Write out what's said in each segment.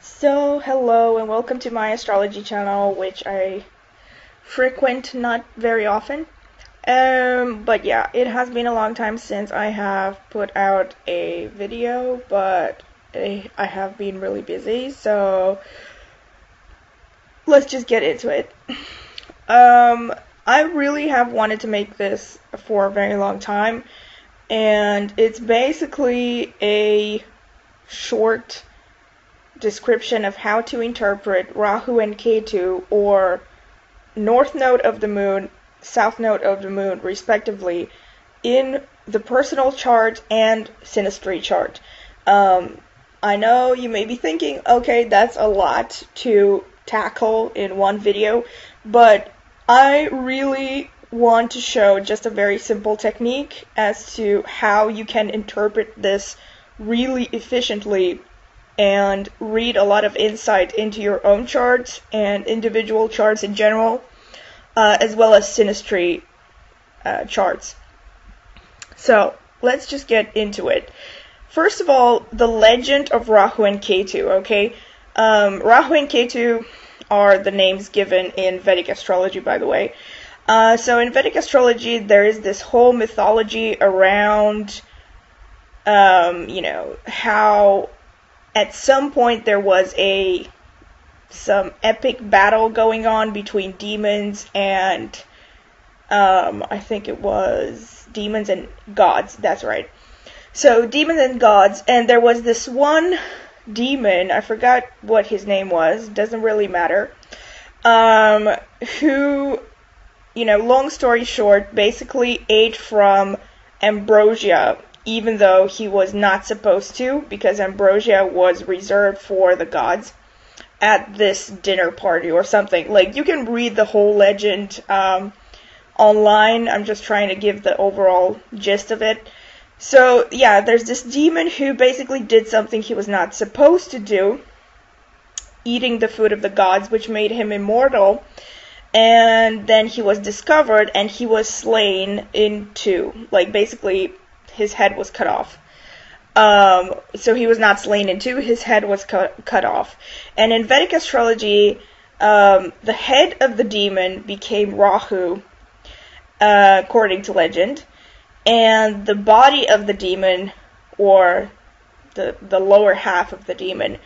So, hello and welcome to my astrology channel, which I frequent not very often. But yeah, it has been a long time since I have put out a video, but I have been really busy, so let's just get into it. I really have wanted to make this for a very long time, and it's basically a short description of how to interpret Rahu and Ketu, or north node of the moon, south node of the moon, respectively, in the personal chart and synastry chart. I know you may be thinking, okay, that's a lot to tackle in one video, but I really want to show just a very simple technique as to how you can interpret this really efficiently and read a lot of insight into your own charts and individual charts in general, as well as synastry charts. So let's just get into it. First of all, the legend of Rahu and Ketu, okay? Rahu and Ketu are the names given in Vedic astrology, by the way. So in Vedic astrology, there is this whole mythology around, how at some point there was some epic battle going on between demons and, I think it was demons and gods, that's right. So, demons and gods, and there was this one demon, I forgot what his name was, doesn't really matter, who, long story short, basically ate from ambrosia, even though he was not supposed to, because ambrosia was reserved for the gods at this dinner party or something. Like, you can read the whole legend online. I'm just trying to give the overall gist of it. So, yeah, there's this demon who basically did something he was not supposed to do, eating the food of the gods, which made him immortal. And then he was discovered, and he was slain in two. Like, basically, his head was cut off. So he was not slain in two, his head was cut off. And in Vedic astrology, the head of the demon became Rahu, according to legend. And the body of the demon, or the lower half of the demon,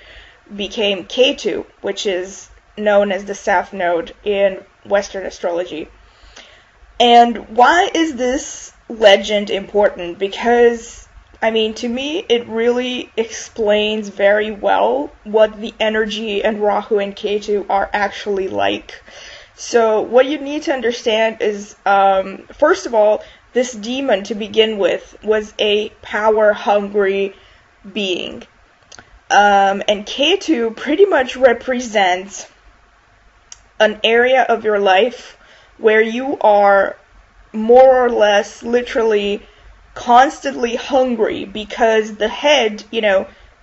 became Ketu, which is known as the south node in Western astrology. And why is this legend important? Because, to me, it really explains very well what the energy and Rahu and Ketu are actually like. So what you need to understand is, first of all, this demon, to begin with, was a power-hungry being. And Ketu pretty much represents an area of your life where you are more or less literally constantly hungry, because the head,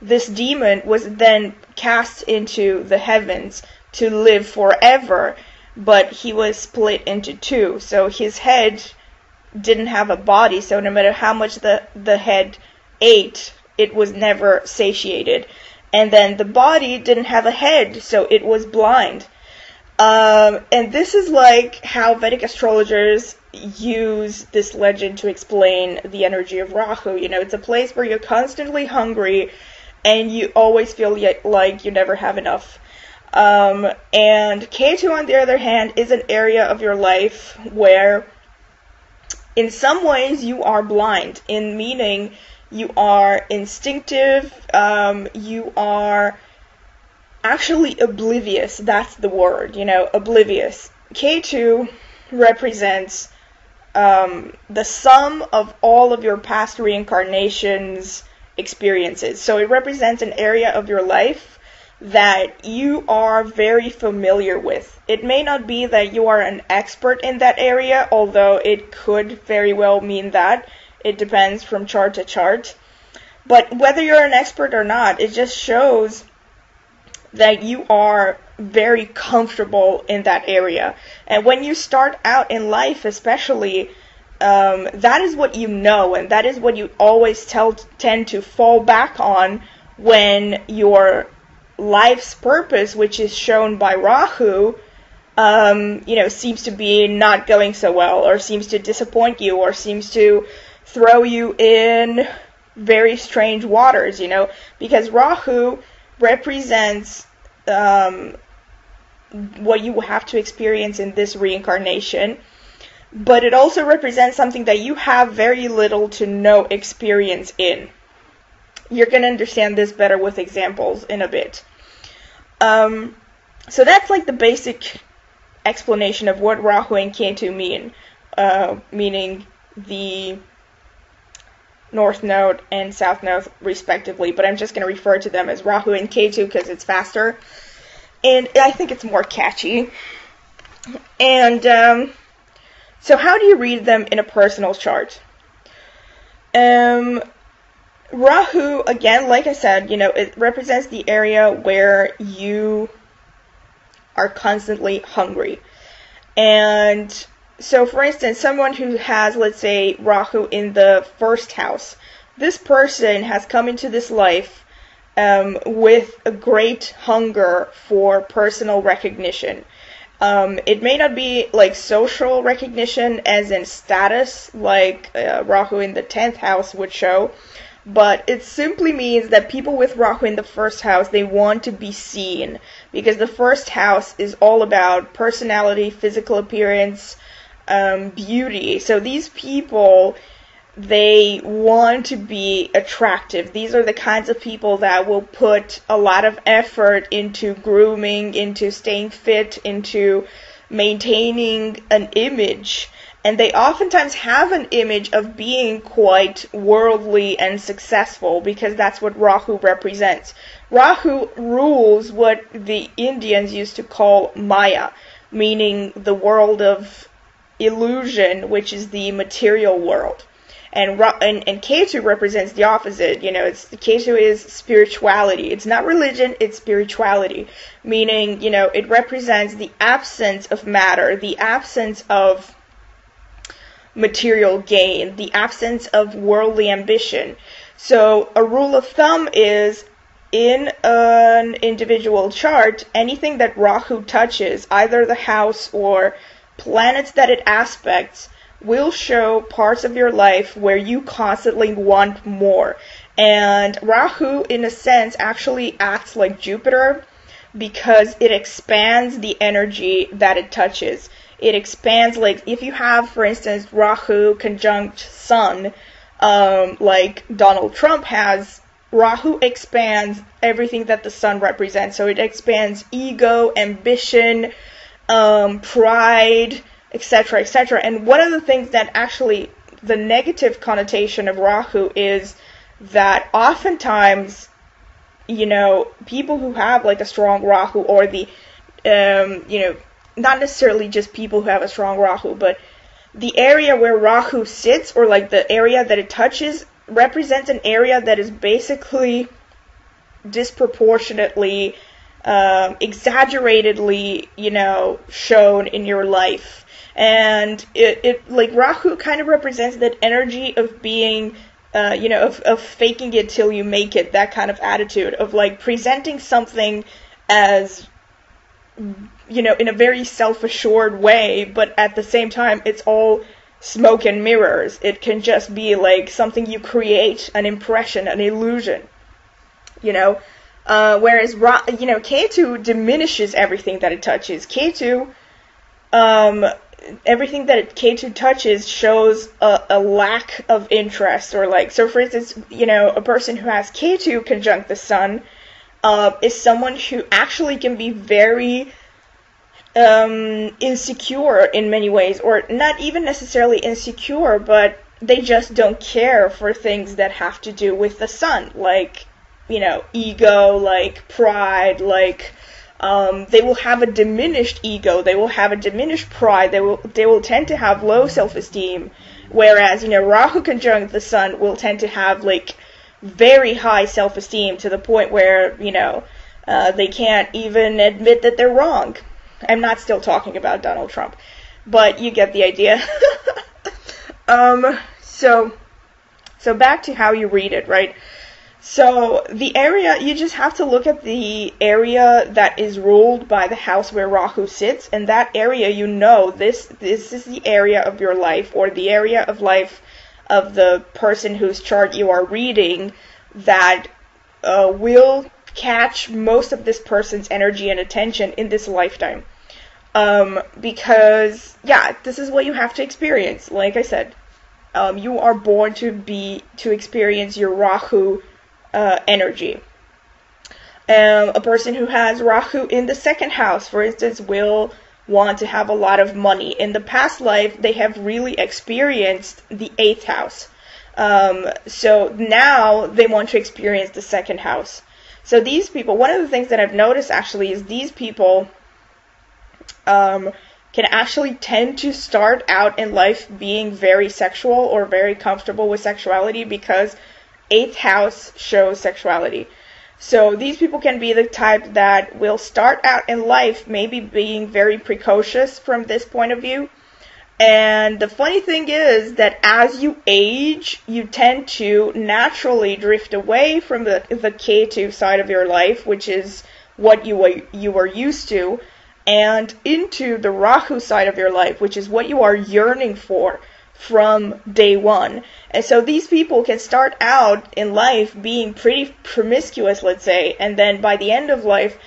this demon was then cast into the heavens to live forever, but he was split into two. So his head didn't have a body, so no matter how much the head ate, it was never satiated. And then the body didn't have a head, so it was blind. And this is like how Vedic astrologers use this legend to explain the energy of Rahu. It's a place where you're constantly hungry and you always feel like you never have enough. And Ketu, on the other hand, is an area of your life where in some ways you are blind, in meaning you are instinctive, you are actually oblivious. That's the word, oblivious. Ketu represents the sum of all of your past reincarnations experiences. So it represents an area of your life that you are very familiar with. It may not be that you are an expert in that area, although it could very well mean that. It depends from chart to chart. But whether you're an expert or not, it just shows that you are very comfortable in that area. And when you start out in life, especially, that is what you know, and that is what you always tend to fall back on when you're life's purpose, which is shown by Rahu, seems to be not going so well, or seems to disappoint you, or seems to throw you in very strange waters, because Rahu represents what you have to experience in this reincarnation, but it also represents something that you have very little to no experience in. You're going to understand this better with examples in a bit. So that's like the basic explanation of what Rahu and Ketu mean, meaning the North Node and South Node respectively, but I'm just going to refer to them as Rahu and Ketu because it's faster, and I think it's more catchy. And so how do you read them in a personal chart? Rahu, again, like I said, it represents the area where you are constantly hungry. And so, for instance, someone who has, let's say, Rahu in the first house, this person has come into this life with a great hunger for personal recognition. It may not be like social recognition as in status, like Rahu in the 10th house would show, but it simply means that people with Rahu in the first house, they want to be seen, because the first house is all about personality, physical appearance, beauty. So these people, they want to be attractive. These are the kinds of people that will put a lot of effort into grooming, into staying fit, into maintaining an image. And they oftentimes have an image of being quite worldly and successful, because that's what Rahu represents. Rahu rules what the Indians used to call Maya, meaning the world of illusion, which is the material world. And Ketu represents the opposite. Ketu is spirituality. It's not religion, it's spirituality. Meaning, it represents the absence of matter, the absence of material gain, the absence of worldly ambition. So a rule of thumb is, in an individual chart, anything that Rahu touches, either the house or planets that it aspects, will show parts of your life where you constantly want more. And Rahu, in a sense, actually acts like Jupiter, because it expands the energy that it touches. It expands, like if you have, for instance, Rahu conjunct Sun, like Donald Trump has, Rahu expands everything that the Sun represents. So it expands ego, ambition, pride, etc., etc. And one of the things that actually, the negative connotation of Rahu is that oftentimes, people who have like a strong Rahu, or the, not necessarily just people who have a strong Rahu, but the area where Rahu sits, or like the area that it touches, represents an area that is basically disproportionately, exaggeratedly, shown in your life. And it like Rahu kind of represents that energy of being, of faking it till you make it, that kind of attitude of like presenting something as, in a very self-assured way, but at the same time, it's all smoke and mirrors. It can just be like something you create, an impression, an illusion, whereas, Ketu diminishes everything that it touches. Ketu, everything that Ketu touches shows a lack of interest, or like, so for instance, a person who has Ketu conjunct the Sun, is someone who actually can be very insecure in many ways, or not even necessarily insecure, but they just don't care for things that have to do with the Sun, like, ego, like pride, like, they will have a diminished ego, they will have a diminished pride, they will tend to have low self-esteem, whereas, Rahu conjunct the Sun will tend to have, like, very high self-esteem, to the point where, they can't even admit that they're wrong. I'm not still talking about Donald Trump, but you get the idea. So back to how you read it, right? So the area, you just have to look at the area that is ruled by the house where Rahu sits, and that area, you know, this is the area of your life, or the area of life of the person whose chart you are reading, that will catch most of this person's energy and attention in this lifetime. Because, yeah, this is what you have to experience. Like I said, you are born to experience your Rahu energy. A person who has Rahu in the second house, for instance, will want to have a lot of money. In the past life, they have really experienced the 8th house. So now they want to experience the second house. So these people, one of the things that I've noticed actually is these people can actually tend to start out in life being very sexual or very comfortable with sexuality, because 8th house shows sexuality. So these people can be the type that will start out in life maybe being very precocious from this point of view. And the funny thing is that as you age, you tend to naturally drift away from the Ketu side of your life, which is what you were used to, and into the Rahu side of your life, which is what you are yearning for from day one. And so these people can start out in life being pretty promiscuous, let's say, and then by the end of life,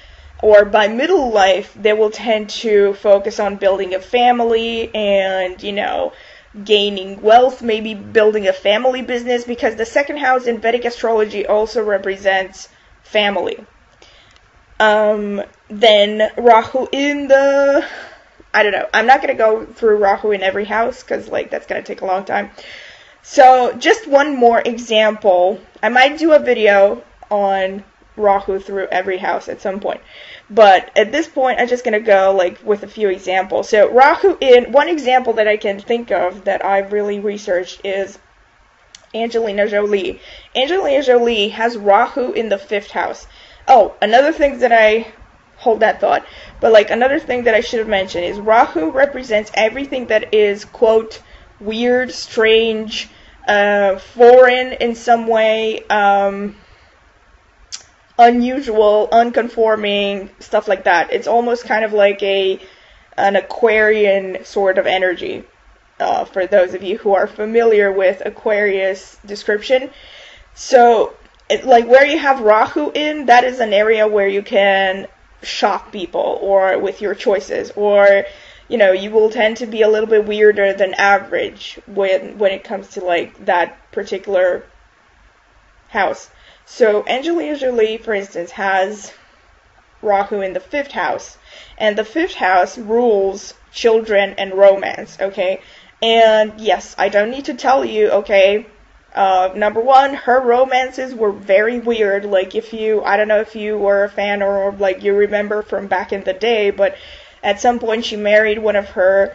or by middle life, they will tend to focus on building a family and, you know, gaining wealth, maybe building a family business, because the second house in Vedic astrology also represents family. Then Rahu in the, I don't know, I'm not going to go through Rahu in every house, because, like, that's going to take a long time. So, just one more example. I might do a video on Rahu through every house at some point. But at this point, I'm just going to go, like, with a few examples. So, Rahu in, one example that I can think of that I've really researched is Angelina Jolie. Angelina Jolie has Rahu in the 5th house. Oh, another thing that hold that thought, but like another thing that I should have mentioned is Rahu represents everything that is, quote, weird, strange, foreign in some way, unusual, unconforming, stuff like that. It's almost kind of like an Aquarian sort of energy, for those of you who are familiar with Aquarius description. So, like where you have Rahu in, that is an area where you can shock people, or with your choices, or, you know, you will tend to be a little bit weirder than average when it comes to, like, that particular house. So Angelina Jolie, for instance, has Rahu in the 5th house, and the 5th house rules children and romance, okay? And yes, I don't need to tell you, okay, number one, her romances were very weird. Like, I don't know if you were a fan or like you remember from back in the day, but at some point she married one of her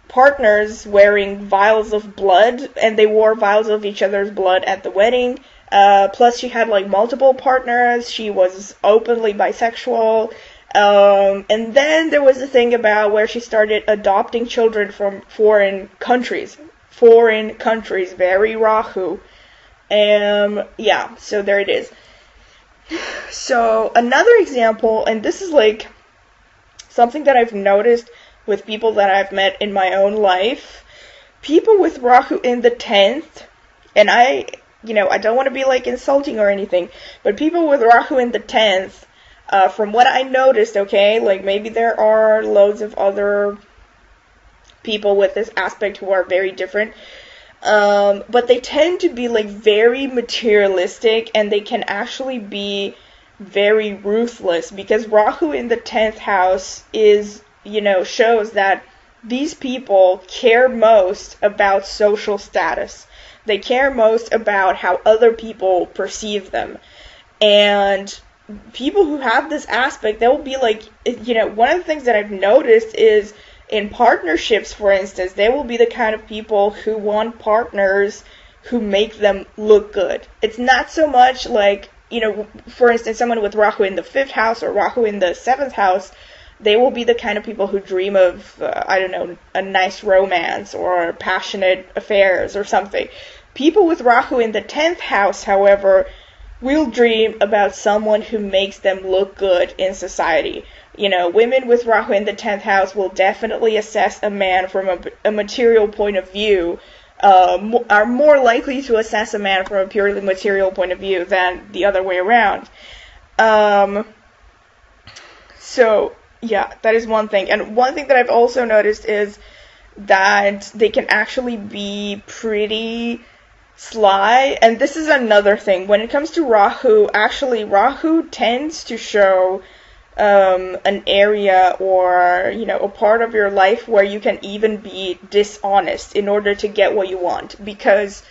partners wearing vials of blood, and they wore vials of each other's blood at the wedding. Plus she had like multiple partners. She was openly bisexual. And then there was the thing about where she started adopting children from foreign countries, very Rahu. Yeah, so there it is. So another example, and this is like something that I've noticed with people that I've met in my own life, people with Rahu in the 10th, and I don't want to be like insulting or anything, but people with Rahu in the 10th, from what I noticed, okay, like maybe there are loads of other people with this aspect who are very different, but they tend to be like very materialistic, and they can actually be very ruthless, because Rahu in the 10th house is, shows that these people care most about social status. They care most about how other people perceive them. And people who have this aspect, they'll be like, one of the things that I've noticed is in partnerships, for instance, they will be the kind of people who want partners who make them look good. It's not so much like, for instance, someone with Rahu in the 5th house or Rahu in the 7th house, they will be the kind of people who dream of, a nice romance or passionate affairs or something. People with Rahu in the 10th house, however, will dream about someone who makes them look good in society. Women with Rahu in the 10th house will definitely assess a man from a material point of view, are more likely to assess a man from a purely material point of view than the other way around. So, yeah, that is one thing. And one thing that I've also noticed is that they can actually be pretty sly. And this is another thing. When it comes to Rahu, actually, Rahu tends to show an area or, a part of your life where you can even be dishonest in order to get what you want. Because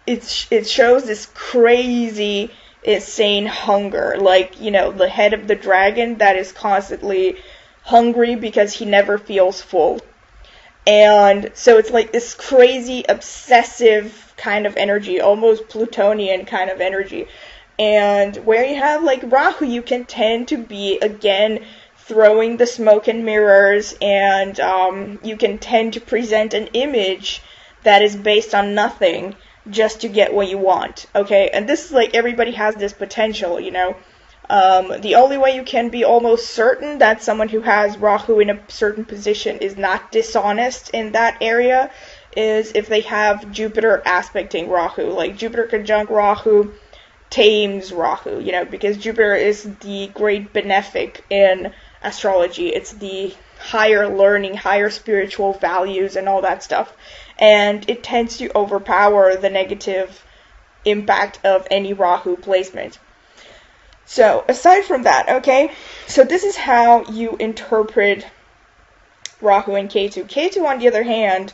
it shows this crazy, insane hunger. Like, the head of the dragon that is constantly hungry because he never feels full. And so it's like this crazy, obsessive kind of energy, almost Plutonian kind of energy. And where you have like Rahu, you can tend to be, again, throwing the smoke and mirrors, and you can tend to present an image that is based on nothing just to get what you want, okay? And this is like, everybody has this potential, The only way you can be almost certain that someone who has Rahu in a certain position is not dishonest in that area is if they have Jupiter aspecting Rahu. Like, Jupiter conjunct Rahu tames Rahu, because Jupiter is the great benefic in astrology. It's the higher learning, higher spiritual values and all that stuff. And it tends to overpower the negative impact of any Rahu placement. So, aside from that, okay, so this is how you interpret Rahu and Ketu. Ketu, on the other hand,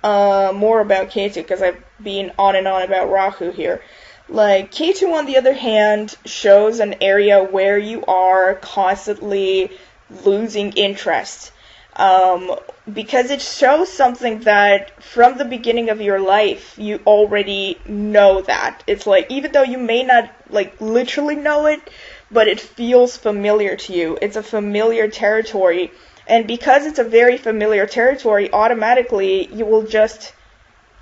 more about Ketu, because I've been on and on about Rahu here. Like, Ketu, on the other hand, shows an area where you are constantly losing interest. Because it shows something that from the beginning of your life, you already know that. It's like, even though you may not, like, literally know it, but it feels familiar to you. It's a familiar territory. And because it's a very familiar territory, automatically you will just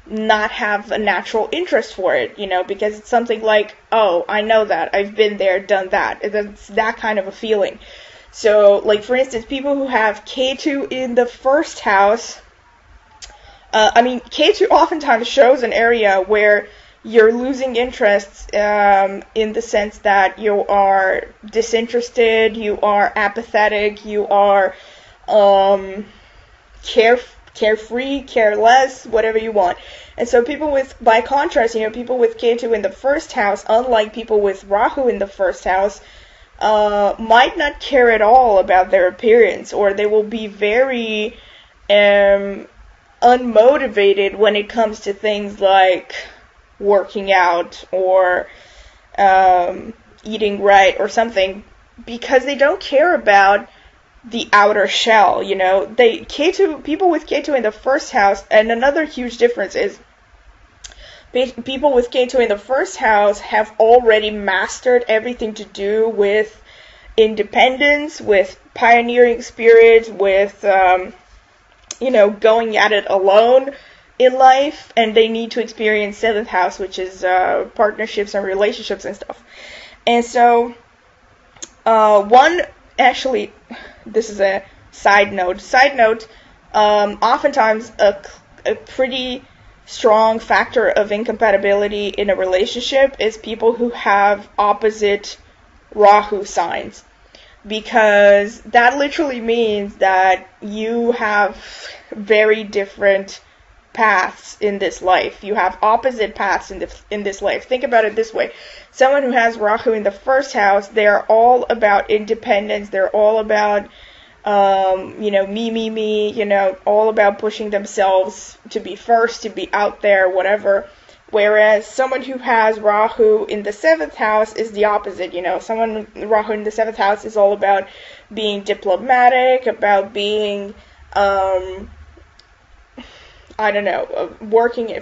not have a natural interest for it, because it's something like, oh, I know that, I've been there, done that. It's that kind of a feeling. So, like, for instance, people who have Ketu in the first house, Ketu oftentimes shows an area where you're losing interest in the sense that you are disinterested, you are apathetic, you are carefree, careless, whatever you want. And so by contrast, people with Ketu in the first house, unlike people with Rahu in the first house, might not care at all about their appearance, or they will be very unmotivated when it comes to things like working out or eating right or something, because they don't care about the outer shell, people with Ketu in the first house, and another huge difference is people with Ketu in the first house have already mastered everything to do with independence, with pioneering spirit, with, going at it alone in life, and they need to experience 7th house, which is partnerships and relationships and stuff. And so, actually, this is a side note. Oftentimes a pretty strong factor of incompatibility in a relationship is people who have opposite Rahu signs. Because that literally means that you have very different paths in this life. You have opposite paths in this life. Think about it this way. Someone who has Rahu in the first house, they're all about independence. They're all about, me, all about pushing themselves to be first, to be out there, whatever. Whereas someone who has Rahu in the 7th house is the opposite, Someone with Rahu in the 7th house is all about being diplomatic, about being,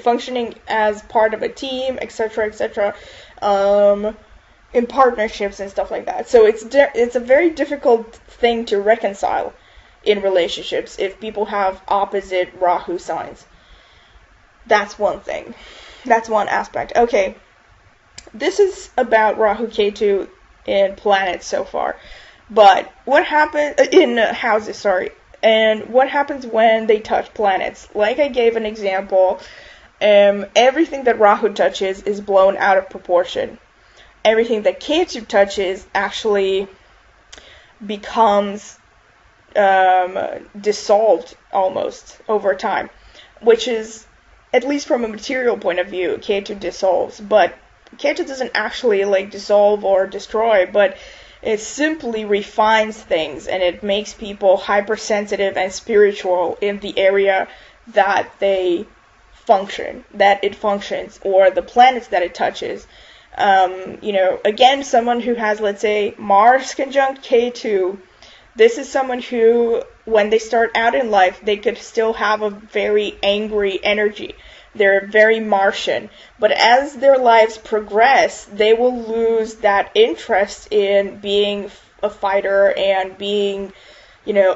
functioning as part of a team, etc., etc., in partnerships and stuff like that. So it's a very difficult thing to reconcile in relationships if people have opposite Rahu signs. That's one thing. That's one aspect. Okay. this is about Rahu Ketu in planets so far. But what happens in houses, sorry. And what happens when they touch planets? Like I gave an example, everything that Rahu touches is blown out of proportion. Everything that Ketu touches actually becomes dissolved almost over time, which is, at least from a material point of view, Ketu dissolves. But Ketu doesn't actually like dissolve or destroy, but it simply refines things, and it makes people hypersensitive and spiritual in the area that they function, that it functions, or the planets that it touches. Again, someone who has, let's say, Mars conjunct Ketu, this is someone who, when they start out in life, they could still have a very angry energy. They're very Martian. But as their lives progress, they will lose that interest in being a fighter and being,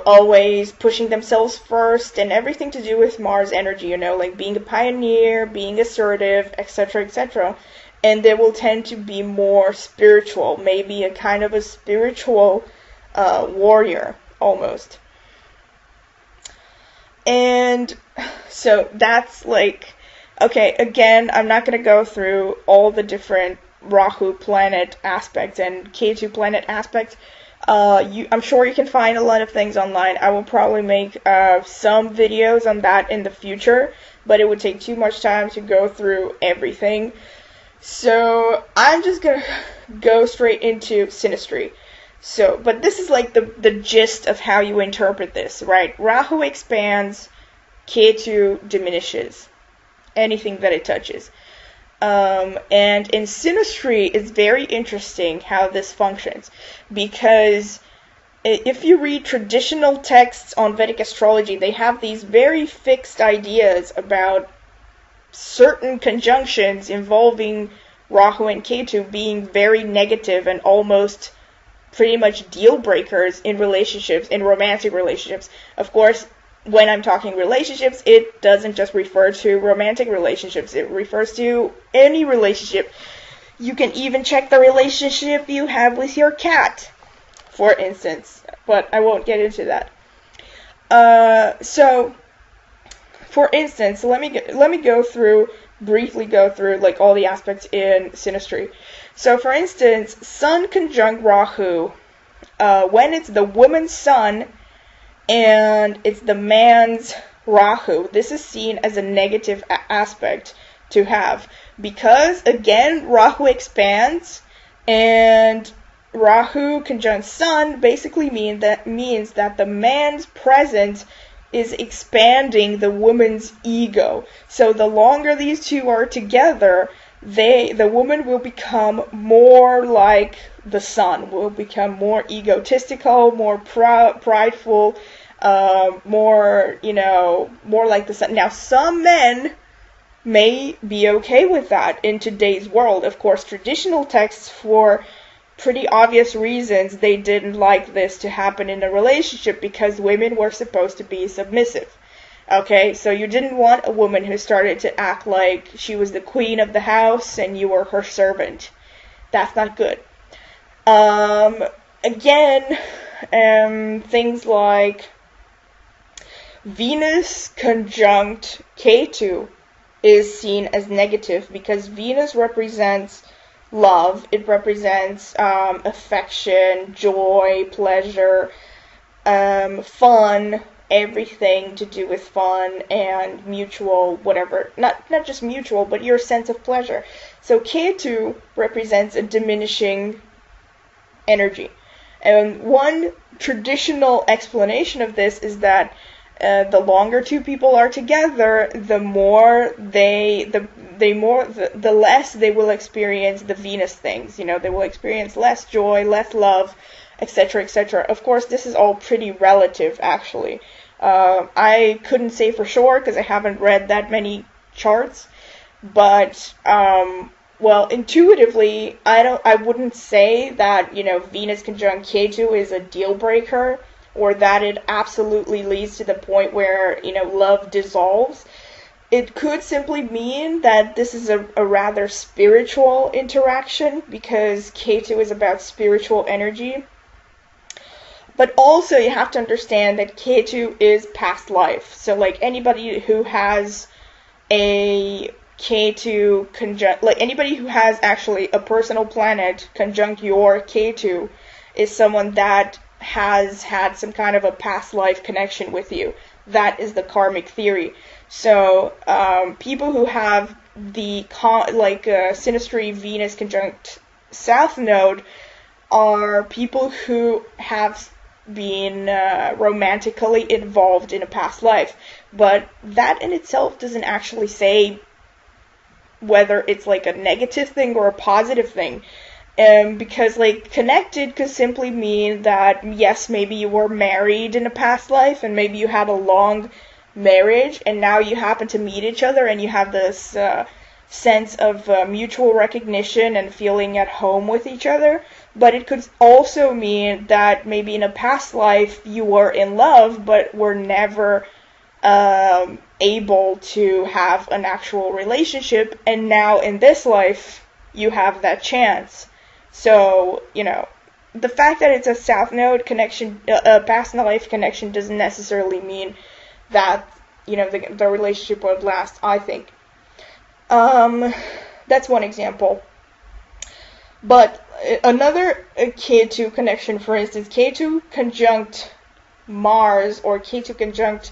always pushing themselves first, and everything to do with Mars energy, like being a pioneer, being assertive, etc., etc. And they will tend to be more spiritual, maybe a kind of a spiritual warrior, almost. And so that's like, okay, again, I'm not going to go through all the different Rahu planet aspects and Ketu planet aspects. I'm sure you can find a lot of things online. I will probably make some videos on that in the future, but it would take too much time to go through everything. So I'm just going to go straight into synastry. But this is like the gist of how you interpret this, right? Rahu expands, Ketu diminishes anything that it touches. And in synastry, it's very interesting how this functions, because if you read traditional texts on Vedic astrology, they have these very fixed ideas about certain conjunctions involving Rahu and Ketu being very negative and almost pretty much deal breakers in relationships, in romantic relationships. Of course, when I'm talking relationships, it doesn't just refer to romantic relationships. It refers to any relationship. You can even check the relationship you have with your cat, for instance. But I won't get into that. So, for instance, let me briefly go through like all the aspects in synastry. So, for instance, Sun conjunct Rahu, when it's the woman's sun and it's the man's Rahu, this is seen as a negative aspect to have, because again, Rahu expands, and Rahu conjunct Sun basically means that the man's presence is expanding the woman's ego. So the longer these two are together, the woman will become more like the sun, will become more egotistical, more prideful, more like the sun. Now, some men may be okay with that in today's world. Of course, traditional texts, for pretty obvious reasons, they didn't like this to happen in a relationship, because women were supposed to be submissive. Okay, so you didn't want a woman who started to act like she was the queen of the house and you were her servant. That's not good. Again, things like Venus conjunct Ketu is seen as negative, because Venus represents love. It represents affection, joy, pleasure, fun, everything to do with fun and mutual whatever. Not just mutual, but your sense of pleasure. So Ketu represents a diminishing energy. And one traditional explanation of this is that the longer two people are together, the less they will experience the Venus things. They will experience less joy, less love, etc., etc. Of course, this is all pretty relative, actually. I couldn't say for sure because I haven't read that many charts, but intuitively, I wouldn't say that Venus conjunct Ketu is a deal breaker, or that it absolutely leads to the point where love dissolves. It could simply mean that this is a rather spiritual interaction, because Ketu is about spiritual energy. But also you have to understand that Ketu is past life. So like anybody who has a Ketu conjunct, like anybody who has actually a personal planet conjunct your Ketu is someone that has had some kind of a past life connection with you. That is the karmic theory. So people who have the synastry Venus conjunct South Node are people who have been romantically involved in a past life. But that in itself doesn't actually say whether it's like a negative thing or a positive thing. Because like connected could simply mean that yes, maybe you were married in a past life and maybe you had a long marriage and now you happen to meet each other and you have this sense of mutual recognition and feeling at home with each other. But it could also mean that maybe in a past life you were in love but were never able to have an actual relationship, and now in this life you have that chance. So, you know, the fact that it's a South Node connection, a past life connection, doesn't necessarily mean that, you know, the relationship would last, I think. That's one example. But another Ketu connection, for instance, Ketu conjunct Mars or Ketu conjunct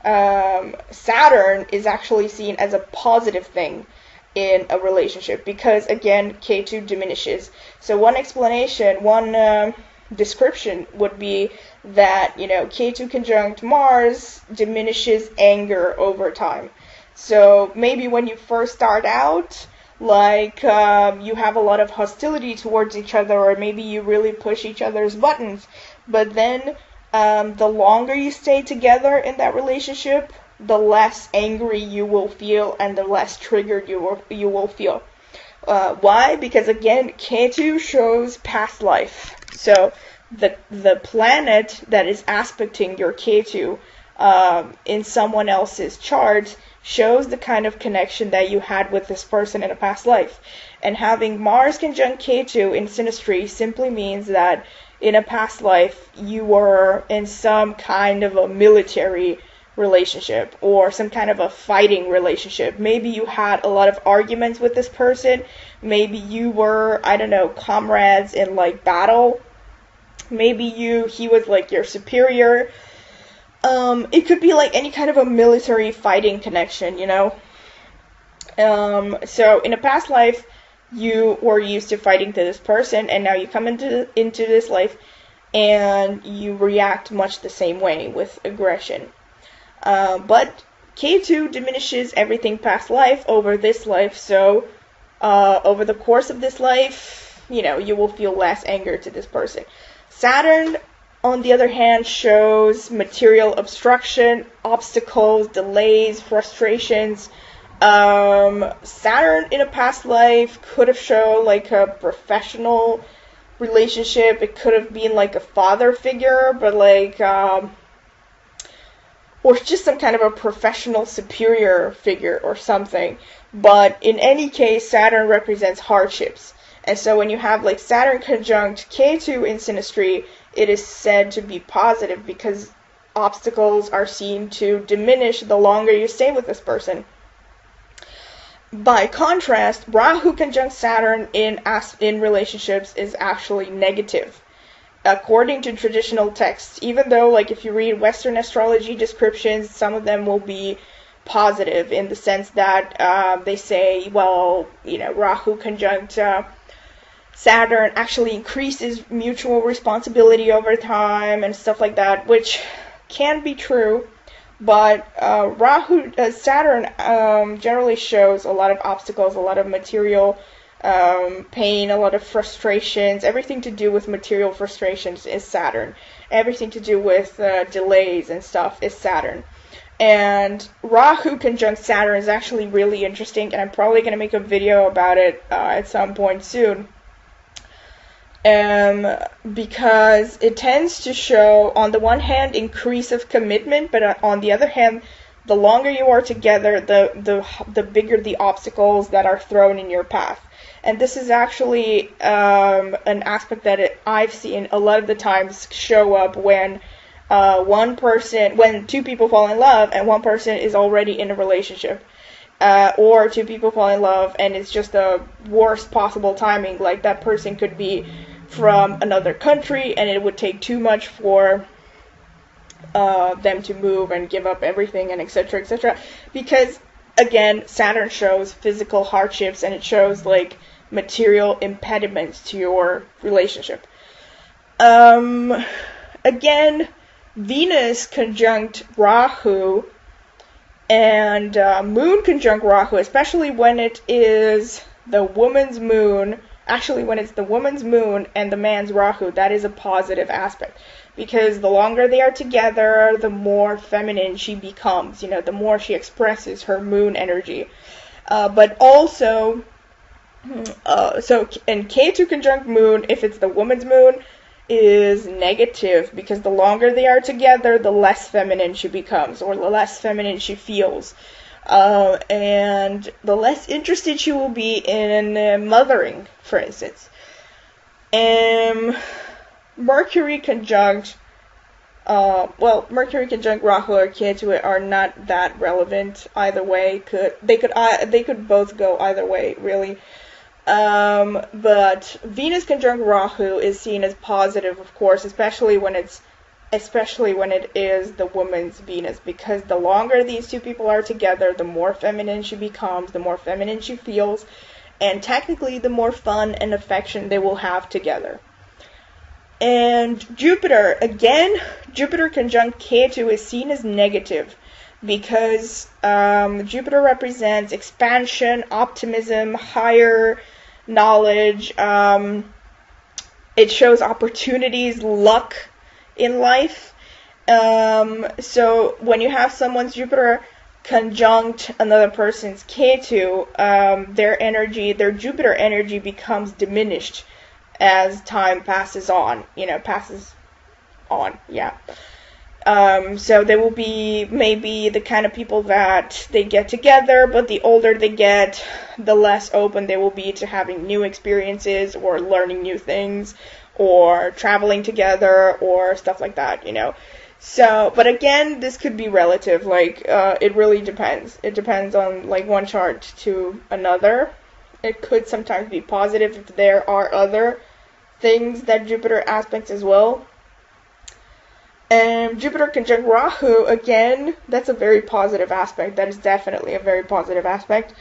Saturn is actually seen as a positive thing in a relationship, because again Ketu diminishes. So one explanation, one description would be that, you know, Ketu conjunct Mars diminishes anger over time. So maybe when you first start out, like you have a lot of hostility towards each other, or maybe you really push each other's buttons, but then the longer you stay together in that relationship, the less angry you will feel and the less triggered you will feel. Why? Because again, Ketu shows past life. So the planet that is aspecting your Ketu in someone else's chart shows the kind of connection that you had with this person in a past life. And having Mars conjunct Ketu in synastry simply means that in a past life you were in some kind of a military relationship or some kind of a fighting relationship. Maybe you had a lot of arguments with this person. Maybe you were, I don't know, comrades in like battle. Maybe he was like your superior. It could be like any kind of a military fighting connection, you know. So in a past life you were used to fighting to this person, and now you come into this life and you react much the same way with aggression. But Ketu diminishes everything past life over this life, so over the course of this life, you know, you will feel less anger to this person. Saturn, on the other hand, shows material obstruction, obstacles, delays, frustrations. Saturn in a past life could have shown like a professional relationship. It could have been like a father figure, but like or just some kind of a professional superior figure or something. But in any case, Saturn represents hardships. And so when you have like Saturn conjunct Ketu in synastry, it is said to be positive because obstacles are seen to diminish the longer you stay with this person. By contrast, Rahu conjunct Saturn in relationships is actually negative, according to traditional texts. Even though, like, if you read Western astrology descriptions, some of them will be positive in the sense that they say, well, you know, Rahu conjunct Saturn actually increases mutual responsibility over time and stuff like that, which can be true. But Saturn generally shows a lot of obstacles, a lot of material pain, a lot of frustrations. Everything to do with material frustrations is Saturn. Everything to do with delays and stuff is Saturn. And Rahu conjunct Saturn is actually really interesting, and I'm probably going to make a video about it at some point soon. Because it tends to show, on the one hand, increase of commitment, but on the other hand, the longer you are together, the bigger the obstacles that are thrown in your path. And this is actually an aspect that I've seen a lot of the times show up when when two people fall in love and one person is already in a relationship. Or two people fall in love and it's just the worst possible timing. Like, that person could be from another country and it would take too much for them to move and give up everything, and etc., etc. Because, again, Saturn shows physical hardships and it shows, like, material impediments to your relationship. Again, Venus conjunct Rahu and Moon conjunct Rahu, especially when it is the woman's moon. Actually, when it's the woman's moon and the man's Rahu, that is a positive aspect. Because the longer they are together, the more feminine she becomes. You know, the more she expresses her moon energy. But also, and Ketu conjunct Moon, if it's the woman's moon, is negative, because the longer they are together, the less feminine she becomes, or the less feminine she feels. And the less interested she will be in mothering, for instance. Mercury conjunct Rahu or Ketu are not that relevant either way. They could both go either way, really. But Venus conjunct Rahu is seen as positive, of course, especially when it is the woman's Venus, because the longer these two people are together, the more feminine she becomes, the more feminine she feels, and technically the more fun and affection they will have together. And Jupiter, again, Jupiter conjunct Ketu is seen as negative, because Jupiter represents expansion, optimism, higher knowledge. It shows opportunities, luck in life. So when you have someone's Jupiter conjunct another person's Ketu, their Jupiter energy becomes diminished as time passes on. So they will be maybe the kind of people that they get together, but the older they get, the less open they will be to having new experiences or learning new things or traveling together or stuff like that, So, but again, this could be relative. It really depends. It depends on, one chart to another. It could sometimes be positive if there are other things that Jupiter aspects as well. And Jupiter conjunct Rahu, again, that's a very positive aspect. That is definitely a very positive aspect,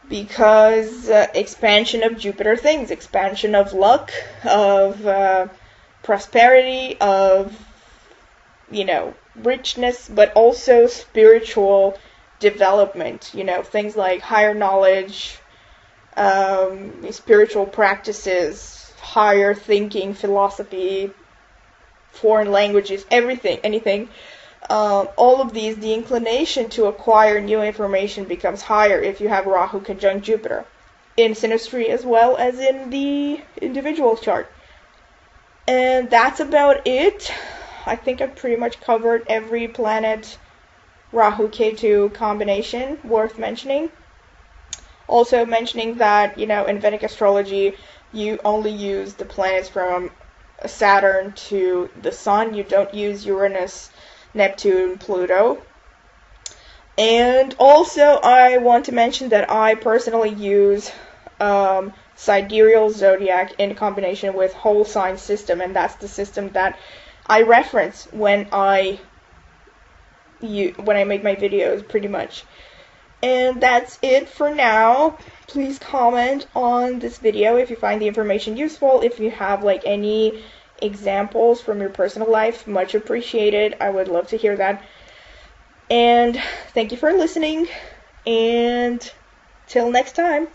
because expansion of Jupiter things, expansion of luck, of prosperity, of, richness, but also spiritual development, things like higher knowledge, spiritual practices, higher thinking, philosophy, foreign languages, anything. All of these, the inclination to acquire new information becomes higher if you have Rahu conjunct Jupiter, in synastry as well as in the individual chart. And that's about it. I think I've pretty much covered every planet Rahu-Ketu combination worth mentioning. Also mentioning that, in Vedic astrology, you only use the planets from Saturn to the Sun. You don't use Uranus, Neptune, Pluto. And also, I want to mention that I personally use sidereal zodiac in combination with whole sign system, and that's the system that I reference when I make my videos, pretty much. And that's it for now. Please comment on this video if you find the information useful. If you have any examples from your personal life, much appreciated. I would love to hear that. And thank you for listening. And till next time.